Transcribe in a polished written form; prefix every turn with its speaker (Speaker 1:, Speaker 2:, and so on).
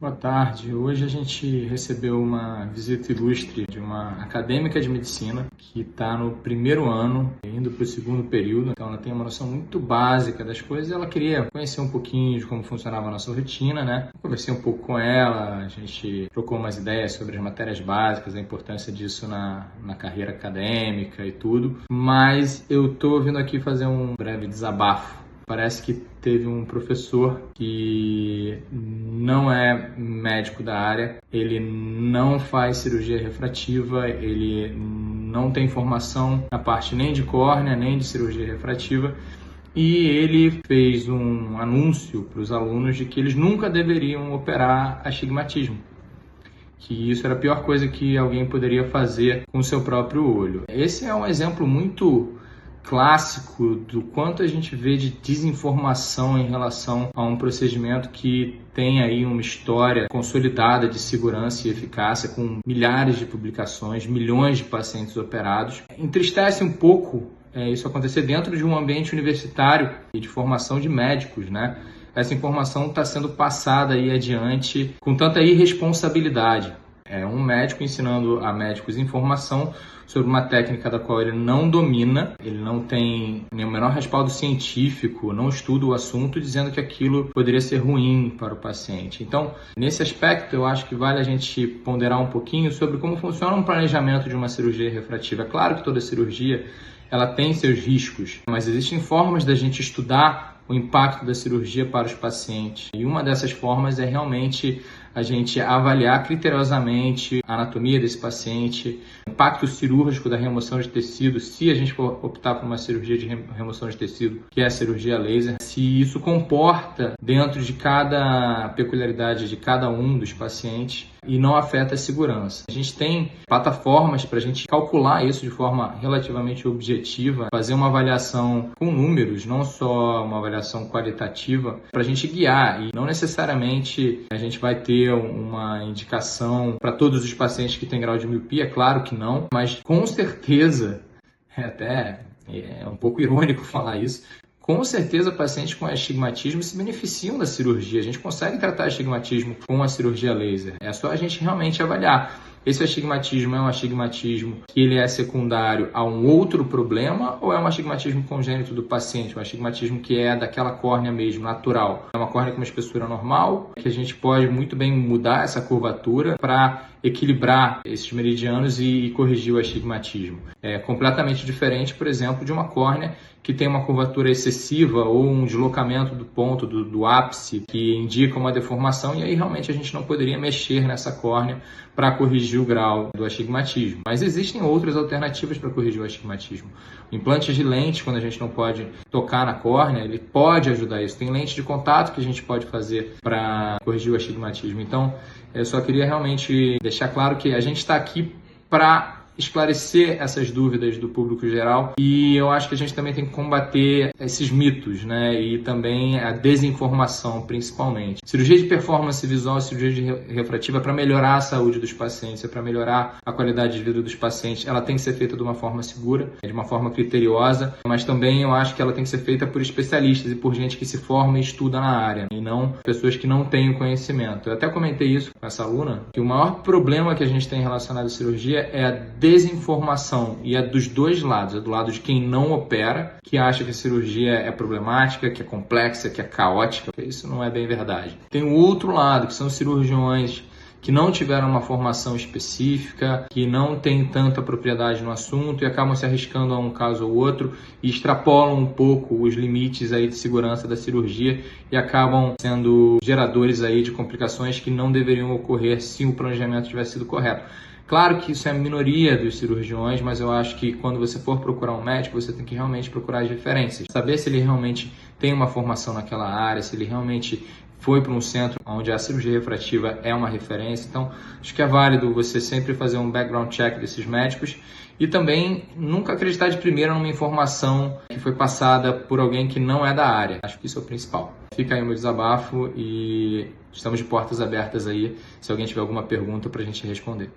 Speaker 1: Boa tarde. Hoje a gente recebeu uma visita ilustre de uma acadêmica de medicina que está no primeiro ano, indo para o segundo período. Então ela tem uma noção muito básica das coisas e ela queria conhecer um pouquinho de como funcionava a nossa rotina, né? Eu conversei um pouco com ela, a gente trocou umas ideias sobre as matérias básicas, a importância disso na carreira acadêmica e tudo. Mas eu tô vindo aqui fazer um breve desabafo. Parece que teve um professor que não é médico da área, ele não faz cirurgia refrativa, ele não tem formação na parte nem de córnea, nem de cirurgia refrativa, e ele fez um anúncio para os alunos de que eles nunca deveriam operar astigmatismo, que isso era a pior coisa que alguém poderia fazer com o seu próprio olho. Esse é um exemplo muito clássico do quanto a gente vê de desinformação em relação a um procedimento que tem aí uma história consolidada de segurança e eficácia, com milhares de publicações, milhões de pacientes operados. Entristece um pouco isso acontecer dentro de um ambiente universitário e de formação de médicos, né? Essa informação está sendo passada aí adiante com tanta irresponsabilidade. É um médico ensinando a médicos informação sobre uma técnica da qual ele não domina, ele não tem nenhum menor respaldo científico, não estuda o assunto, dizendo que aquilo poderia ser ruim para o paciente. Então, nesse aspecto, eu acho que vale a gente ponderar um pouquinho sobre como funciona um planejamento de uma cirurgia refrativa. É claro que toda cirurgia ela tem seus riscos, mas existem formas da gente estudar o impacto da cirurgia para os pacientes. E uma dessas formas é realmente a gente avaliar criteriosamente a anatomia desse paciente, o impacto cirúrgico da remoção de tecido, se a gente for optar por uma cirurgia de remoção de tecido, que é a cirurgia laser, se isso comporta dentro de cada peculiaridade de cada um dos pacientes e não afeta a segurança. A gente tem plataformas para a gente calcular isso de forma relativamente objetiva, fazer uma avaliação com números, não só uma avaliação qualitativa, para a gente guiar, e não necessariamente a gente vai ter uma indicação para todos os pacientes que têm grau de miopia, claro que não, mas com certeza, é um pouco irônico falar isso, com certeza pacientes com astigmatismo se beneficiam da cirurgia. A gente consegue tratar astigmatismo com a cirurgia laser. É só a gente realmente avaliar. Esse astigmatismo é um astigmatismo que ele é secundário a um outro problema ou é um astigmatismo congênito do paciente, um astigmatismo que é daquela córnea mesmo, natural. É uma córnea com uma espessura normal, que a gente pode muito bem mudar essa curvatura para equilibrar esses meridianos e corrigir o astigmatismo. É completamente diferente, por exemplo, de uma córnea que tem uma curvatura excessiva ou um deslocamento do ponto, do ápice, que indica uma deformação, e aí realmente a gente não poderia mexer nessa córnea para corrigir o grau do astigmatismo. Mas existem outras alternativas para corrigir o astigmatismo. Implantes de lentes, quando a gente não pode tocar na córnea, ele pode ajudar isso. Tem lente de contato que a gente pode fazer para corrigir o astigmatismo. Então, eu só queria realmente deixar claro que a gente está aqui para esclarecer essas dúvidas do público geral, e eu acho que a gente também tem que combater esses mitos, né? E também a desinformação, principalmente. Cirurgia de performance visual, cirurgia refrativa, para melhorar a saúde dos pacientes, para melhorar a qualidade de vida dos pacientes, ela tem que ser feita de uma forma segura, de uma forma criteriosa, mas também eu acho que ela tem que ser feita por especialistas e por gente que se forma e estuda na área, e não pessoas que não têm o conhecimento. Eu até comentei isso com essa aluna, que o maior problema que a gente tem relacionado à cirurgia é a desinformação, e é dos dois lados, é do lado de quem não opera, que acha que a cirurgia é problemática, que é complexa, que é caótica. Isso não é bem verdade. Tem o outro lado, que são cirurgiões que não tiveram uma formação específica, que não têm tanta propriedade no assunto e acabam se arriscando a um caso ou outro e extrapolam um pouco os limites aí de segurança da cirurgia e acabam sendo geradores aí de complicações que não deveriam ocorrer se o planejamento tivesse sido correto. Claro que isso é a minoria dos cirurgiões, mas eu acho que quando você for procurar um médico, você tem que realmente procurar as referências. Saber se ele realmente tem uma formação naquela área, se ele realmente foi para um centro onde a cirurgia refrativa é uma referência. Então, acho que é válido você sempre fazer um background check desses médicos e também nunca acreditar de primeira numa informação que foi passada por alguém que não é da área. Acho que isso é o principal. Fica aí o meu desabafo e estamos de portas abertas aí se alguém tiver alguma pergunta para a gente responder.